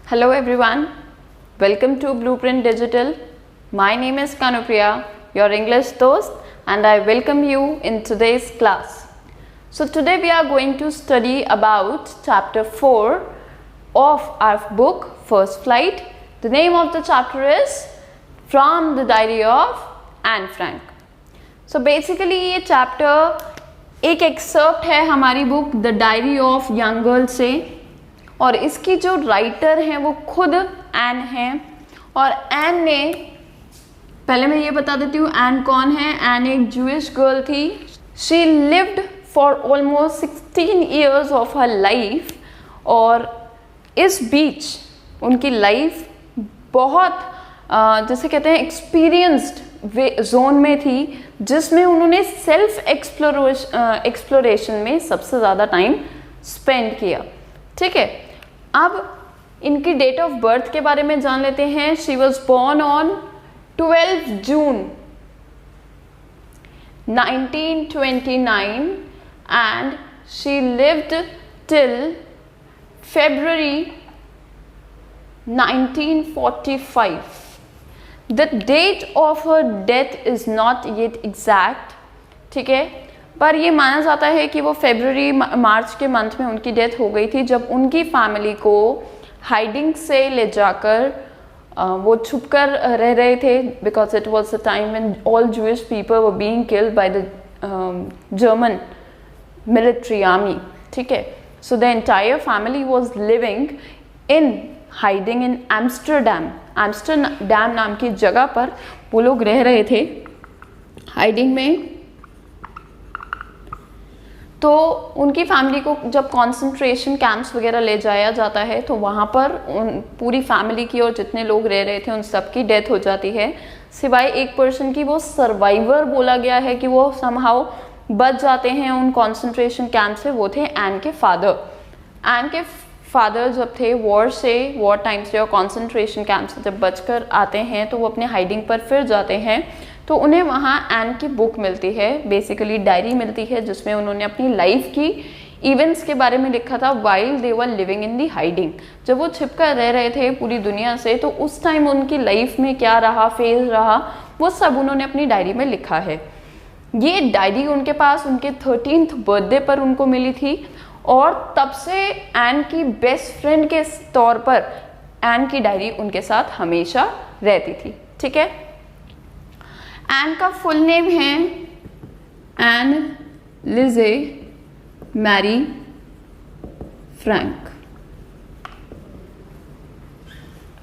Hello everyone, welcome to Blueprint Digital. My name is Kanupriya, your English host, and I welcome you in today's class. So today we are going to study about chapter 4 of our book First Flight. The name of the chapter is From the Diary of Anne Frank. So basically ये chapter एक excerpt है हमारी book the diary of young girl से, और इसकी जो writer हैं वो खुद एन हैं। और एन ने, पहले मैं ये बता देती हूँ एन कौन है। एन एक जूइश गर्ल थी। She lived for almost 16 years of her life, और इस बीच उनकी लाइफ बहुत जैसे कहते हैं एक्सपीरियंस्ड जोन में थी, जिसमें उन्होंने सेल्फ एक्सप्लोरेशन में सबसे ज़्यादा टाइम स्पेंड किया। ठीक है, अब इनकी डेट ऑफ बर्थ के बारे में जान लेते हैं। She was born on 12 June 1929 and she lived till February 1945. The date of her death is not yet exact. ठीक है, पर ये माना जाता है कि वो फरवरी मार्च के मंथ में उनकी डेथ हो गई थी, जब उनकी फैमिली को हाइडिंग से ले जाकर वो छुप कर रह रहे थे, because it was the time when all Jewish people were being killed by the German military army. ठीक है, so the entire family was living in hiding in Amsterdam. Amsterdam नाम की जगह पर वो लोग रह रहे थे हाइडिंग में। तो उनकी फैमिली को जब कॉन्सेंट्रेशन कैंप्स वगैरह ले जाया जाता है तो वहाँ पर पूरी फैमिली की और जितने लोग रह रहे थे उन सब की डेथ हो जाती है, सिवाय एक पर्सन की। वो सर्वाइवर बोला गया है कि वो समहाउ बच जाते हैं उन कॉन्सेंट्रेशन कैंप से। वो थे एन के फादर। एन के फादर जब थे वॉर टाइम से और कॉन्सेंट्रेशन कैंप से जब बचकर आते हैं तो वो अपने हाइडिंग पर फिर जाते हैं, तो उन्हें वहाँ एन की बुक मिलती है, बेसिकली डायरी मिलती है, जिसमें उन्होंने अपनी लाइफ की इवेंट्स के बारे में लिखा था while they were living in the hiding. जब वो छिपकर रह रहे थे पूरी दुनिया से, तो उस टाइम उनकी लाइफ में क्या रहा, फेज रहा, वो सब उन्होंने अपनी डायरी में लिखा है। ये डायरी उनके पास उनके 13th बर्थडे पर उनको मिली थी, और तब से एन की बेस्ट फ्रेंड के तौर पर एन की डायरी उनके साथ हमेशा रहती थी। ठीक है, एन का फुल नेम है Annelies Marie Frank.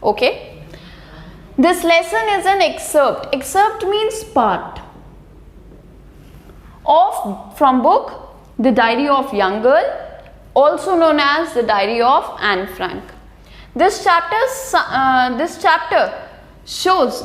Okay, this lesson is an excerpt. Excerpt means part of from book the diary of young girl, also known as the diary of Anne Frank. This chapter shows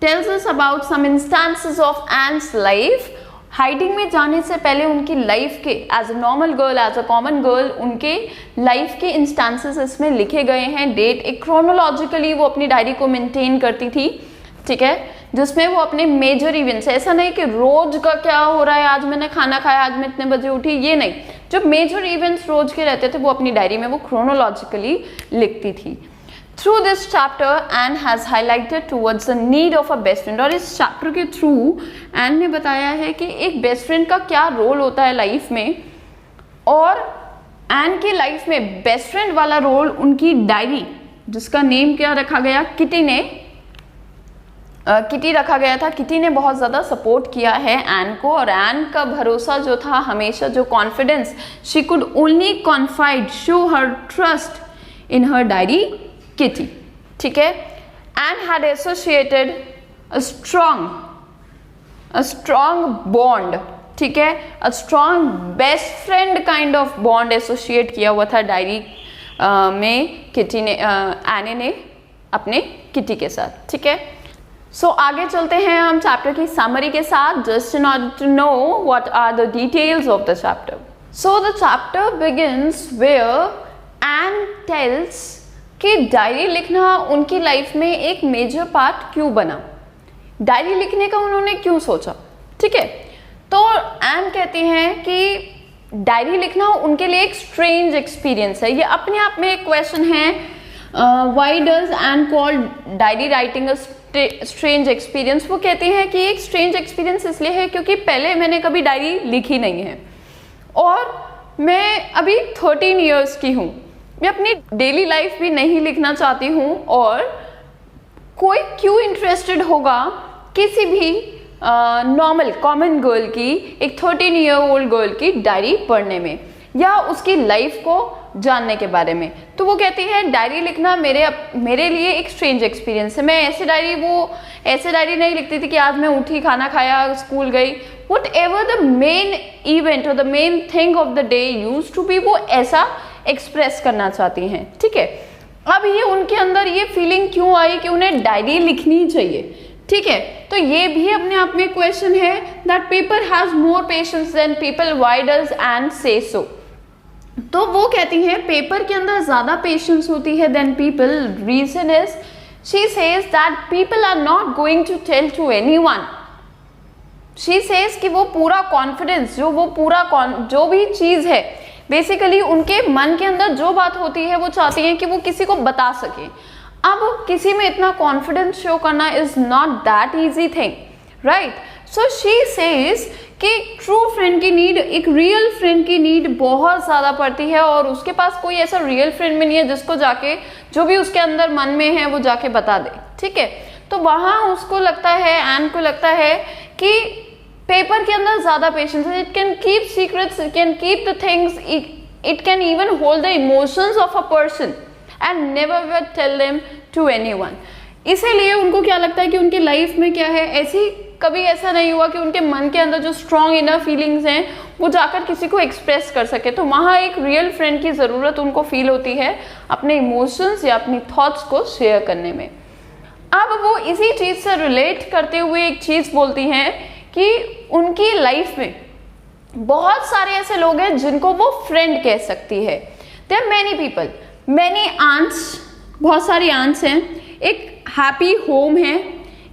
tells us about some instances of Anne's life. Hiding में जाने से पहले उनकी life के as a normal girl, as a common girl, उनके life के instances इसमें लिखे गए हैं। डेट एक क्रोनोलॉजिकली वो अपनी डायरी को मेंटेन करती थी। ठीक है, जिसमें वो अपने मेजर इवेंट्स, ऐसा नहीं कि रोज का क्या हो रहा है, आज मैंने खाना खाया, आज मैं इतने बजे उठी, ये नहीं। जो मेजर इवेंट्स रोज के रहते थे वो अपनी डायरी में वो क्रोनोलॉजिकली लिखती थी। Through this chapter Anne has highlighted towards the need of a best friend. और इस चैप्टर के थ्रू एन ने बताया है कि एक बेस्ट फ्रेंड का क्या रोल होता है लाइफ में, और एन की लाइफ में बेस्ट फ्रेंड वाला रोल उनकी डायरी, जिसका नेम क्या रखा गया, किटी रखा गया था। किटी ने बहुत ज़्यादा सपोर्ट किया है एन को, और एन का भरोसा जो था हमेशा, जो confidence, she could only confide, show her trust in her diary Kitty. ठीक है, Anne had associated a strong bond. ठीक है, a strong best friend kind of bond associate किया हुआ था डायरी में किटी ने, एने ने अपने किटी के साथ। ठीक है, सो आगे चलते हैं हम चैप्टर की समरी के साथ, just in order to know what are the details of the chapter. So the chapter begins where Anne tells कि डायरी लिखना उनकी लाइफ में एक मेजर पार्ट क्यों बना, डायरी लिखने का उन्होंने क्यों सोचा। ठीक है, तो एन कहती हैं कि डायरी लिखना उनके लिए एक स्ट्रेंज एक्सपीरियंस है। ये अपने आप में एक क्वेश्चन है, why does N call diary writing a strange experience. वो कहती हैं कि एक स्ट्रेंज एक्सपीरियंस इसलिए है क्योंकि पहले मैंने कभी डायरी लिखी नहीं है और मैं अभी 13 इयर्स की हूँ, मैं अपनी डेली लाइफ भी नहीं लिखना चाहती हूँ और कोई क्यों इंटरेस्टेड होगा किसी भी नॉर्मल कॉमन गर्ल की, एक 13 ईयर ओल्ड गर्ल की डायरी पढ़ने में या उसकी लाइफ को जानने के बारे में। तो वो कहती है डायरी लिखना मेरे लिए एक स्ट्रेंज एक्सपीरियंस है। मैं ऐसे डायरी नहीं लिखती थी कि आज मैं उठी, खाना खाया, स्कूल गई, whatever the main event और the main thing of the day used to be, वो ऐसा एक्सप्रेस करना चाहती हैं। ठीक है, अब ये उनके अंदर ये फीलिंग क्यों आई कि उन्हें डायरी लिखनी चाहिए। ठीक है, तो ये भी अपने आप में क्वेश्चन है that paper has more patience than people, why does Anne say so. तो वो कहती हैं पेपर के अंदर ज्यादा पेशेंस होती है than people. Reason is she says that people are not going to tell to anyone. She says कि वो पूरा कॉन्फिडेंस, जो भी चीज है, बेसिकली उनके मन के अंदर जो बात होती है वो चाहती हैं कि वो किसी को बता सके। अब किसी में इतना कॉन्फिडेंस शो करना is not that easy thing, right. So she says कि ट्रू फ्रेंड की नीड, एक रियल फ्रेंड की नीड बहुत ज़्यादा पड़ती है और उसके पास कोई ऐसा रियल फ्रेंड भी नहीं है जिसको जाके जो भी उसके अंदर मन में है वो जाके बता दे। ठीक है, तो वहाँ उसको लगता है, एन को लगता है कि पेपर के अंदर ज़्यादा पेशेंस है। It can keep secrets, it can keep the things, it can even hold the emotions of a person and never will tell them to anyone. इसीलिए उनको क्या लगता है कि उनकी लाइफ में क्या है, कभी ऐसा नहीं हुआ कि उनके मन के अंदर जो स्ट्रॉन्ग इनर फीलिंग्स हैं वो जाकर किसी को एक्सप्रेस कर सके। तो वहाँ एक रियल फ्रेंड की ज़रूरत उनको फील होती है अपने इमोशंस या अपनी थॉट्स को शेयर करने में। अब वो इसी चीज़ से रिलेट करते हुए एक चीज़ बोलती हैं कि उनकी लाइफ में बहुत सारे ऐसे लोग हैं जिनको वो फ्रेंड कह सकती है। There are many people, many aunts, बहुत सारी आंट्स हैं, एक हैप्पी होम है,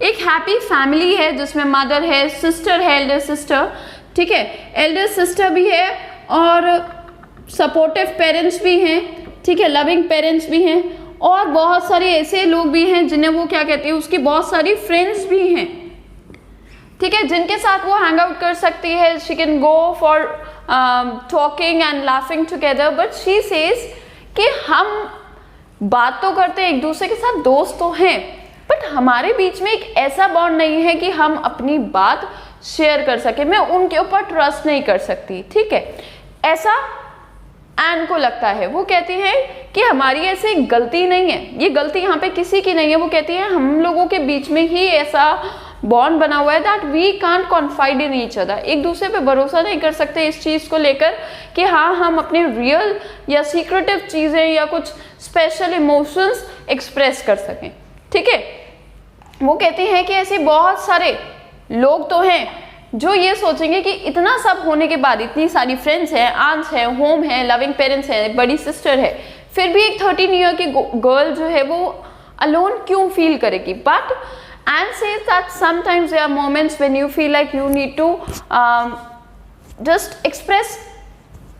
एक हैप्पी फैमिली है जिसमें मदर है, सिस्टर है, एल्डर सिस्टर, ठीक है, एल्डर सिस्टर भी है और सपोर्टिव पेरेंट्स भी हैं, ठीक है, लविंग पेरेंट्स भी हैं और बहुत सारे ऐसे लोग भी हैं जिन्हें वो क्या कहती है, उसकी बहुत सारी फ्रेंड्स भी हैं, ठीक है, जिनके साथ वो हैंग आउट कर सकती है। She can go for talking and laughing together, but she says कि हम बात तो करते हैं एक दूसरे के साथ, दोस्त तो हैं, बट हमारे बीच में एक ऐसा बॉन्ड नहीं है कि हम अपनी बात शेयर कर सके, मैं उनके ऊपर ट्रस्ट नहीं कर सकती। ठीक है, ऐसा एन को लगता है। वो कहती है कि हमारी ऐसी गलती नहीं है, ये गलती यहाँ पे किसी की नहीं है। वो कहती है हम लोगों के बीच में ही ऐसा बॉन्ड बना हुआ है that we can't confide in each other, एक दूसरे पे भरोसा नहीं कर सकते इस चीज़ को लेकर कि हाँ हम अपने रियल या सीक्रेटिव चीज़ें या कुछ स्पेशल इमोशंस एक्सप्रेस कर सकें। ठीक है, वो कहती हैं कि ऐसे बहुत सारे लोग तो हैं जो ये सोचेंगे कि इतना सब होने के बाद, इतनी सारी फ्रेंड्स हैं, आंट्स हैं, होम है, लविंग पेरेंट्स हैं, बड़ी सिस्टर है, फिर भी एक 13 ईयर की गर्ल जो है वो अलोन क्यों फील करेगी। But Anne says that sometimes there are moments when you feel like you need to just express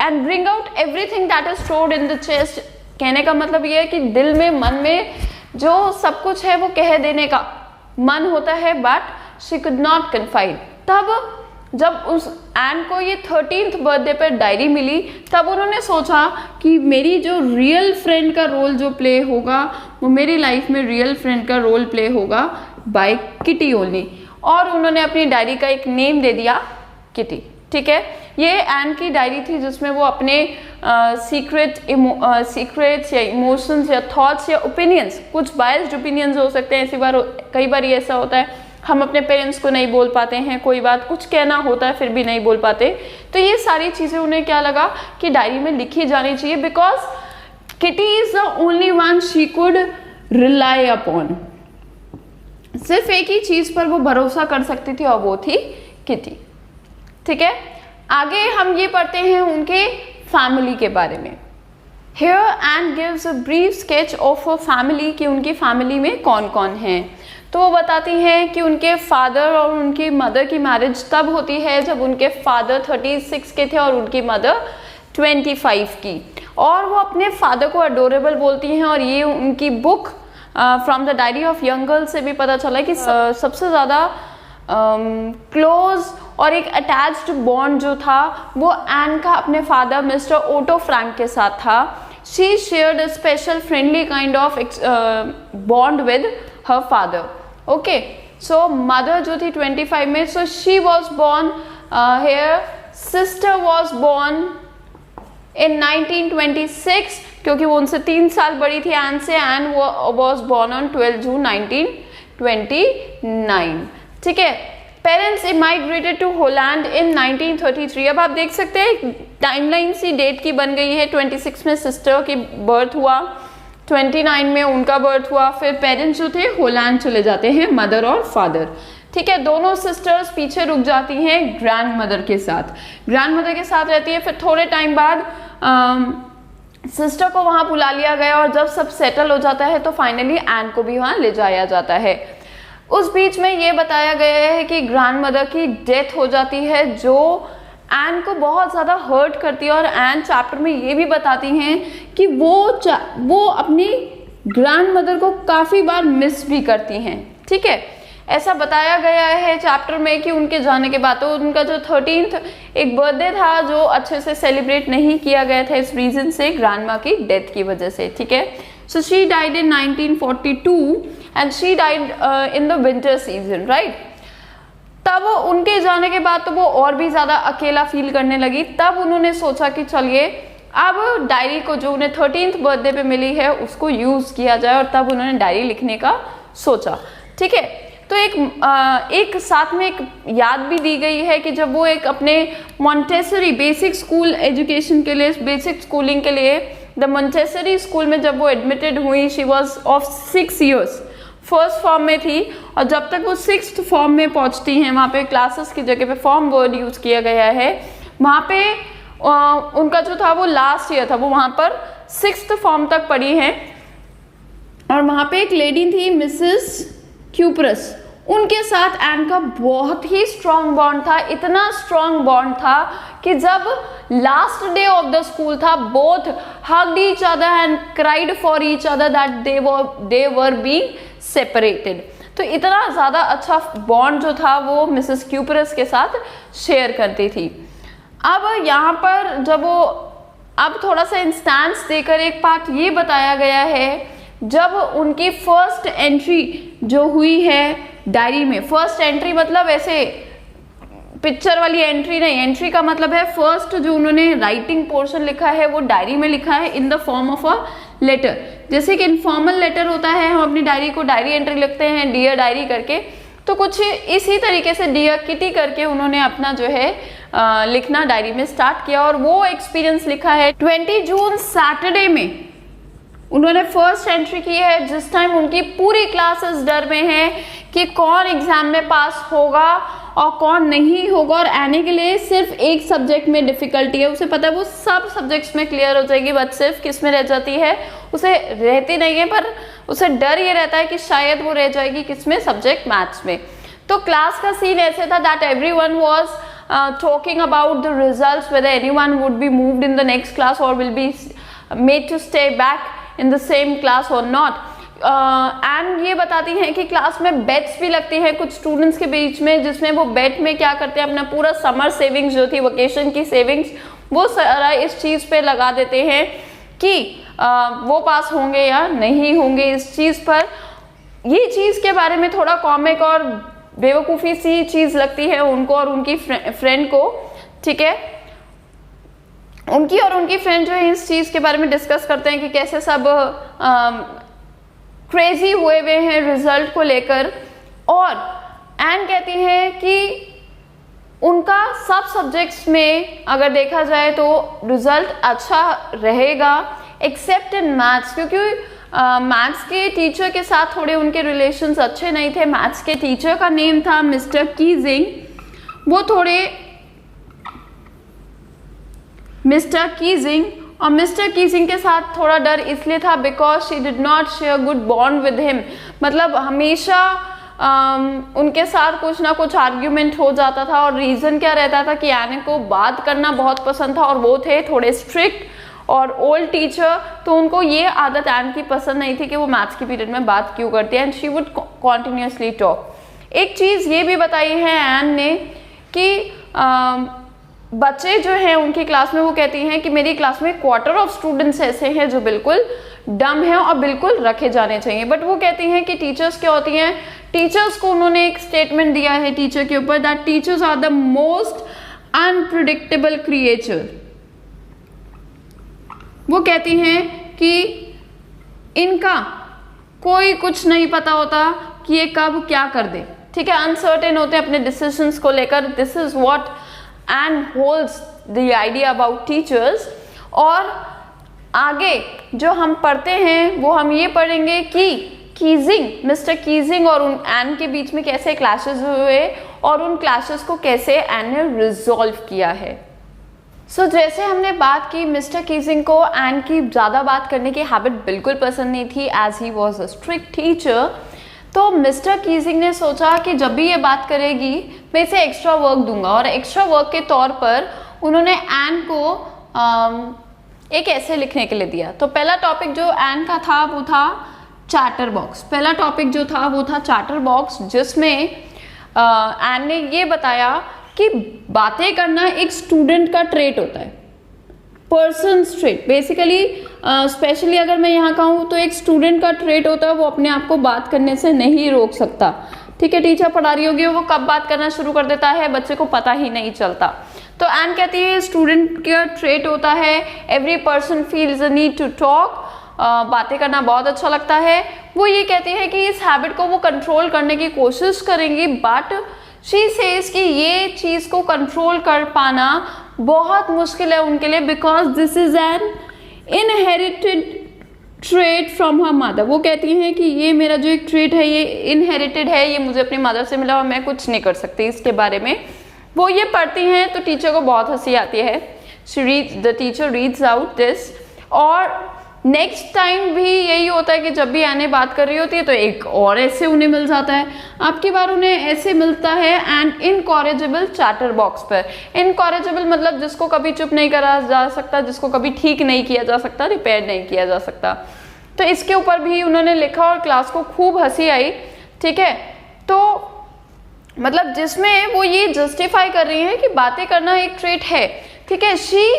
and bring out everything that is stored in the chest. कहने का मतलब ये है कि दिल में, मन में जो सब कुछ है वो कह देने का मन होता है, but she could not confide. तब जब उस एन को ये 13th बर्थडे पर डायरी मिली, तब उन्होंने सोचा कि मेरी जो रियल फ्रेंड का रोल जो प्ले होगा वो मेरी लाइफ में रियल फ्रेंड का रोल प्ले होगा बाय किटी ओनली, और उन्होंने अपनी डायरी का एक नेम दे दिया किटी। ठीक है, ये एन की डायरी थी जिसमें वो अपने सीक्रेट्स या इमोशंस या थॉट्स या ओपिनियंस, कुछ बायस्ड ओपिनियंस हो सकते हैं, कई बार ये ऐसा होता है हम अपने पेरेंट्स को नहीं बोल पाते हैं, कोई बात कुछ कहना होता है फिर भी नहीं बोल पाते, तो ये सारी चीज़ें उन्हें क्या लगा कि डायरी में लिखी जानी चाहिए, because kitty is the only one she could rely upon. सिर्फ एक ही चीज़ पर वो भरोसा कर सकती थी और वो थी किटी। ठीक है, आगे हम ये पढ़ते हैं उनके फैमिली के बारे में। Here Anne gives a brief sketch of her family कि उनकी फैमिली में कौन कौन हैं। तो वो बताती हैं कि उनके फादर और उनकी मदर की मैरिज तब होती है जब उनके फादर 36 के थे और उनकी मदर 25 की, और वो अपने फादर को अडोरेबल बोलती हैं। और ये उनकी book from the diary of young girl से भी पता चला कि सबसे ज़्यादा क्लोज और एक अटैच्ड बॉन्ड जो था वो एन का अपने फादर मिस्टर ओटो फ्रैंक के साथ था। She shared a special friendly kind of bond with her father. Okay, so mother जो थी 25 में, so she was born hair, sister was born in 1926, क्योंकि वो उनसे 3 साल बड़ी थी एन से। N was born on 12 June 1929। ठीक है, पेरेंट्स इमाइग्रेटेड टू होलैंड इन 1933। अब आप देख सकते हैं टाइमलाइन सी डेट की बन गई है। 26 में सिस्टर की बर्थ हुआ, 29 में उनका बर्थ हुआ, फिर पेरेंट्स जो थे होलैंड चले जाते हैं, मदर और फादर। ठीक है, दोनों सिस्टर्स पीछे रुक जाती हैं ग्रैंड मदर के साथ, ग्रैंड मदर के साथ रहती है। फिर थोड़े टाइम बाद सिस्टर को वहाँ बुला लिया गया और जब सब सेटल हो जाता है तो फाइनली एन को भी वहाँ ले जाया जाता है। उस बीच में ये बताया गया है कि ग्रैंड मदर की डेथ हो जाती है जो एन को बहुत ज़्यादा हर्ट करती है। और एन चैप्टर में ये भी बताती हैं कि वो अपनी ग्रैंड मदर को काफ़ी बार मिस भी करती हैं। ठीक है, ऐसा बताया गया है चैप्टर में कि उनके जाने के बाद तो उनका जो 13th एक बर्थडे था जो अच्छे से सेलिब्रेट नहीं किया गया था इस रीज़न से, ग्रैंड माँ की डेथ की वजह से। ठीक है, so she died in 1942 and she died in the winter season, right. तब उनके जाने के बाद तो वो और भी ज़्यादा अकेला फील करने लगी। तब उन्होंने सोचा कि चलिए अब डायरी को जो उन्हें 13th बर्थडे पे मिली है उसको यूज़ किया जाए, और तब उन्होंने डायरी लिखने का सोचा। ठीक है, तो एक साथ में एक याद भी दी गई है कि जब वो एक अपने मॉन्टेसरी बेसिक स्कूल एजुकेशन के लिए, बेसिक स्कूलिंग के लिए द मॉन्टेसरी स्कूल में जब वो एडमिटेड हुई, she was of 6 years, first form में थी। और जब तक वो 6th फॉर्म में पहुंचती हैं, वहाँ पे क्लासेस की जगह पे फॉर्म वर्ड यूज़ किया गया है। वहाँ पे उनका जो था वो लास्ट ईयर था, वो वहाँ पर 6th फॉर्म तक पढ़ी हैं। और वहाँ पे एक लेडी थी मिसेस क्यूपरस, उनके साथ एन का बहुत ही स्ट्रॉन्ग बॉन्ड था। इतना स्ट्रॉन्ग बॉन्ड था कि जब last day of the school था, both hugged each other and cried for each other that they were being separated. तो इतना ज़्यादा अच्छा बॉन्ड जो था वो मिसेस क्यूपरस के साथ शेयर करती थी। अब यहाँ पर जब वो अब थोड़ा सा इंस्टेंस देकर एक पार्ट ये बताया गया है, जब उनकी फर्स्ट एंट्री जो हुई है डायरी में, फर्स्ट एंट्री मतलब ऐसे पिक्चर वाली एंट्री नहीं, एंट्री का मतलब है फर्स्ट जो उन्होंने राइटिंग पोर्शन लिखा है वो डायरी में लिखा है in the form of a letter. जैसे कि इनफॉर्मल लेटर होता है, हम अपनी डायरी को डायरी एंट्री लिखते हैं डियर डायरी करके, तो कुछ इसी तरीके से डियर किटी करके उन्होंने अपना जो है लिखना डायरी में स्टार्ट किया। और वो एक्सपीरियंस लिखा है 20 जून सैटरडे में उन्होंने फर्स्ट एंट्री की है, जिस टाइम उनकी पूरी क्लासेस डर में है कि कौन एग्जाम में पास होगा और कौन नहीं होगा। और आने के लिए सिर्फ एक सब्जेक्ट में डिफिकल्टी है, उसे पता है वो सब सब्जेक्ट्स में क्लियर हो जाएगी, बट सिर्फ किस में रह जाती है, उसे रहती नहीं है, पर उसे डर ये रहता है कि शायद वो रह जाएगी किसमें, सब्जेक्ट मैथ्स में। तो क्लास का सीन ऐसे था that everyone was talking about the results, whether anyone would be moved in the next class और will be made to stay back in the same class और नॉट। एंड ये बताती हैं कि क्लास में बेट्स भी लगती हैं कुछ स्टूडेंट्स के बीच में, जिसमें वो बेट में क्या करते हैं, अपना पूरा समर सेविंग्स जो थी, वेकेशन की सेविंग्स, वो सारा इस चीज़ पे लगा देते हैं कि वो पास होंगे या नहीं होंगे इस चीज़ पर। ये चीज़ के बारे में थोड़ा कॉमिक और बेवकूफ़ी सी चीज़ लगती है उनको और उनकी फ्रेंड को। ठीक है, उनकी और उनकी फ्रेंड जो है इस चीज़ के बारे में डिस्कस करते हैं कि कैसे सब क्रेजी हुए हैं रिजल्ट को लेकर। और एन कहती है कि उनका सब सब्जेक्ट्स में अगर देखा जाए तो रिजल्ट अच्छा रहेगा एक्सेप्ट इन मैथ्स, क्योंकि मैथ्स के टीचर के साथ थोड़े उनके रिलेशंस अच्छे नहीं थे। मैथ्स के टीचर का नेम था मिस्टर कीजिंग, वो थोड़े मिस्टर कीजिंग और मिस्टर कीजिंग के साथ थोड़ा डर इसलिए था because she did not share good bond with him, मतलब हमेशा उनके साथ कुछ ना कुछ आर्ग्यूमेंट हो जाता था और रीज़न क्या रहता था कि एन को बात करना बहुत पसंद था और वो थे थोड़े स्ट्रिक्ट और ओल्ड टीचर, तो उनको ये आदत एन की पसंद नहीं थी कि वो मैथ्स के पीरियड में बात क्यों करती है, and she would continuously talk. एक चीज़ ये भी बताई है एन ने कि बच्चे जो हैं उनकी क्लास में, वो कहती हैं कि मेरी क्लास में क्वार्टर ऑफ स्टूडेंट्स ऐसे हैं जो बिल्कुल डम हैं और बिल्कुल रखे जाने चाहिए। बट वो कहती हैं कि टीचर्स क्या होती हैं, टीचर्स को उन्होंने एक स्टेटमेंट दिया है टीचर के ऊपर, that teachers are the most unpredictable creature. वो कहती हैं कि इनका कोई कुछ नहीं पता होता कि ये कब क्या कर दे, ठीक है, अनसर्टेन होते हैं अपने डिसीजंस को लेकर। This is what and holds the idea about teachers. और आगे जो हम पढ़ते हैं वो हम ये पढ़ेंगे कि कीजिंग, मिस्टर कीजिंग और उन एन के बीच में कैसे क्लैशेस हुए और उन क्लैशेस को कैसे एन ने रिजॉल्व किया है। सो जैसे हमने बात की, मिस्टर कीजिंग को एन की ज़्यादा बात करने की हैबिट बिल्कुल पसंद नहीं थी, as he was a strict teacher. तो मिस्टर कीजिंग ने सोचा कि जब भी ये बात करेगी मैं इसे एक्स्ट्रा वर्क दूंगा, और एक्स्ट्रा वर्क के तौर पर उन्होंने एन को एक ऐसे लिखने के लिए दिया। तो पहला टॉपिक जो एन का था वो था चार्टर बॉक्स। पहला टॉपिक जो था वो था चार्टर बॉक्स, जिसमें एन ने ये बताया कि बातें करना एक स्टूडेंट का ट्रेट होता है, पर्सन ट्रेट बेसिकली। स्पेशली अगर मैं यहाँ कहूँ तो एक स्टूडेंट का ट्रेट होता है, वो अपने आप को बात करने से नहीं रोक सकता, ठीक है। टीचर पढ़ा रही होगी, वो कब बात करना शुरू कर देता है बच्चे को पता ही नहीं चलता। तो एन कहती है स्टूडेंट का ट्रेट होता है, every person feels the need to talk, बातें करना बहुत अच्छा लगता है। वो ये कहती है कि इस हैबिट को वो कंट्रोल करने की कोशिश करेंगी, बट शी सेज कि ये चीज़ को कंट्रोल कर पाना बहुत मुश्किल है उनके लिए, because this is an inherited trait from her mother. वो कहती हैं कि ये मेरा जो एक ट्रेट है ये इनहेरिटेड है, ये मुझे अपनी मदर से मिला और मैं कुछ नहीं कर सकती इसके बारे में। वो ये पढ़ती हैं तो टीचर को बहुत हंसी आती है। The teacher reads out this, और नेक्स्ट टाइम भी यही होता है कि जब भी एन बात कर रही होती है तो एक और ऐसे उन्हें मिल जाता है। अब की बार उन्हें ऐसे मिलता है एंड इनकॉरेजिबल चार्टर बॉक्स पर। इनकॉरेजिबल मतलब जिसको कभी चुप नहीं करा जा सकता, जिसको कभी ठीक नहीं किया जा सकता, रिपेयर नहीं किया जा सकता। तो इसके ऊपर भी उन्होंने लिखा और क्लास को खूब हंसी आई, ठीक है। तो मतलब जिसमें वो ये जस्टिफाई कर रही है कि बातें करना एक ट्रेट है, ठीक है। She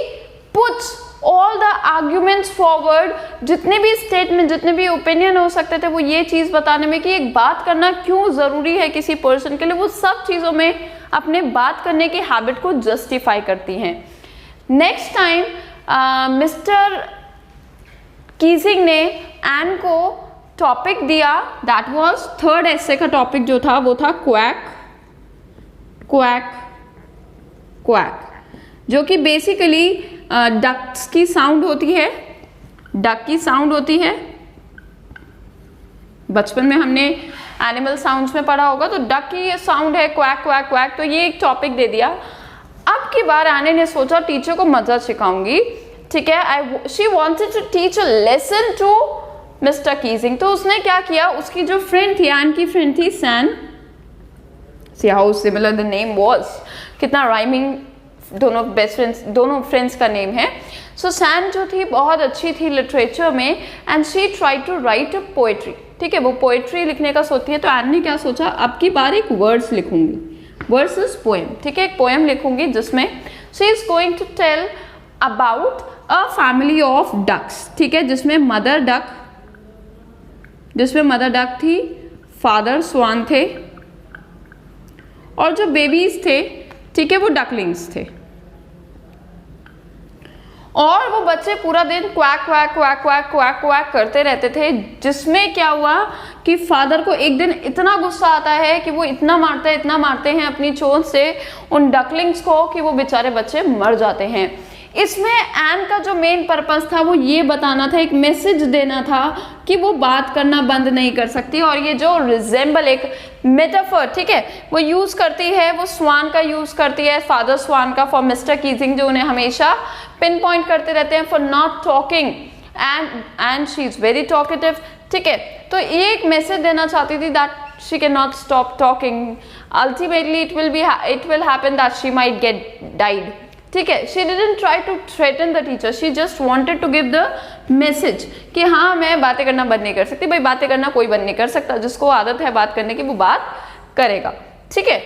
puts all the arguments forward, जितने भी स्टेटमेंट, जितने भी ओपिनियन हो सकते थे वो ये चीज़ बताने में कि एक बात करना क्यों ज़रूरी है किसी पर्सन के लिए, वो सब चीज़ों में अपने बात करने की हैबिट को जस्टिफाई करती हैं। नेक्स्ट टाइम मिस्टर कीजिंग ने एन को टॉपिक दिया, दैट वाज थर्ड एसे का टॉपिक जो था वो था क्वैक क्वैक क्वैक, जो कि बेसिकली डक्स की साउंड होती है, डक की साउंड होती है। बचपन में हमने एनिमल साउंड्स में पढ़ा होगा, तो डक की ये साउंड है क्वैक क्वैक क्वैक। तो ये एक टॉपिक दे दिया। अब की बार आने ने सोचा टीचर को मजा सिखाऊंगी, ठीक है। She wanted to teach a lesson to mister Keesing. तो उसने क्या किया, उसकी जो फ्रेंड थी, एन की फ्रेंड थी Sanne, see how similar the name was, कितना राइमिंग, दोनों बेस्ट फ्रेंड्स, दोनों फ्रेंड्स का नेम है। सो सैन जो थी बहुत अच्छी थी लिटरेचर में, and she try to write a poetry, ठीक है। वो पोएट्री लिखने का सोचती है। तो एन ने क्या सोचा, अब की बार एक वर्ड्स लिखूंगी, वर्सेस पोएम, ठीक है, एक पोएम लिखूंगी जिसमें she is going to tell about a family of ducks, ठीक है, जिसमें मदर डक थी, फादर स्वान थे, और जो बेबीज थे, ठीक है, वो डकलिंग्स थे। और वो बच्चे पूरा दिन quack quack quack quack quack quack करते रहते थे, जिसमें क्या हुआ कि फादर को एक दिन इतना गुस्सा आता है कि वो इतना मारते हैं अपनी चोंच से उन डकलिंग्स को कि वो बेचारे बच्चे मर जाते हैं। इसमें एन का जो मेन पर्पस था वो ये बताना था, एक मैसेज देना था कि वो बात करना बंद नहीं कर सकती। और ये जो रिजेंबल एक मेटाफर, ठीक है, वो यूज करती है, वो स्वान का यूज करती है, फादर स्वान का, फॉर मिस्टर कीजिंग, जो उन्हें हमेशा पिन पॉइंट करते रहते हैं for not talking, and she is very talkative, ठीक है। तो ये एक मैसेज देना चाहती थी that she cannot stop talking. Ultimately it will happen that she might get died. ठीक है, she didn't try to threaten the teacher, she just wanted to give the message कि हाँ मैं बातें करना बंद नहीं कर सकती. भाई बातें करना कोई बंद नहीं कर सकता, जिसको आदत है बात करने की वो बात करेगा. ठीक है,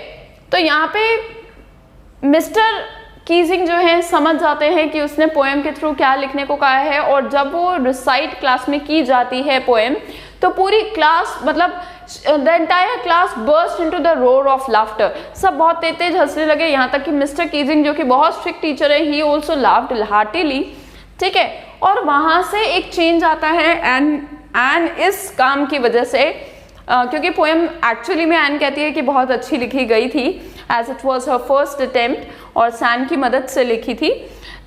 तो यहाँ पे मिस्टर कीजिंग जो है समझ जाते हैं कि उसने पोएम के थ्रू क्या लिखने को कहा है, और जब वो रिसाइट क्लास में की जाती है पोएम, तो पूरी क्लास मतलब the entire class burst into the roar of laughter. सब बहुत तेज तेज हंसने लगे, यहाँ तक कि मिस्टर कीजिंग जो कि बहुत स्ट्रिक्ट टीचर है, ही ऑल्सो लाफ्ड हार्टिली. ठीक है, और वहां से एक चेंज आता है एंड इस काम की वजह से, क्योंकि पोएम एक्चुअली में एन कहती है कि बहुत अच्छी लिखी गई थी, as it was her first attempt और सैन की मदद से लिखी थी.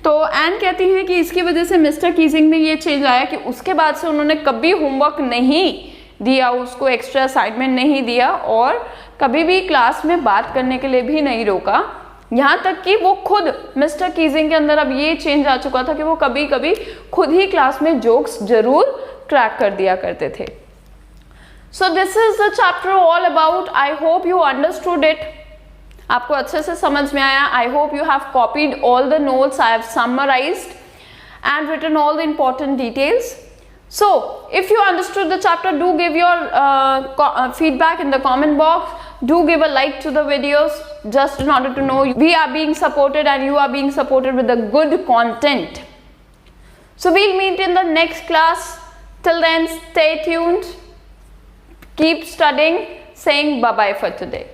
तो एन कहती है कि इसकी वजह से मिस्टर कीजिंग में ये चेंज आया कि उसके बाद से उन्होंने कभी होमवर्क नहीं दिया, उसको एक्स्ट्रा असाइनमेंट नहीं दिया, और कभी भी क्लास में बात करने के लिए भी नहीं रोका. यहाँ तक कि वो खुद मिस्टर कीजिंग के अंदर अब ये चेंज आ चुका था कि वो कभी कभी खुद ही क्लास में जोक्स जरूर क्रैक कर दिया करते थे. So this is the chapter all about. I hope you understood it. आपको अच्छे से समझ में आया. I hope you have copied all the notes. I have summarized and written all the important details. So if you understood the chapter, do give your feedback in the comment box. Do give a like to the videos, just in order to know we are being supported and you are being supported with the good content. So we'll meet in the next class. Till then, stay tuned. Keep studying. Saying bye bye for today.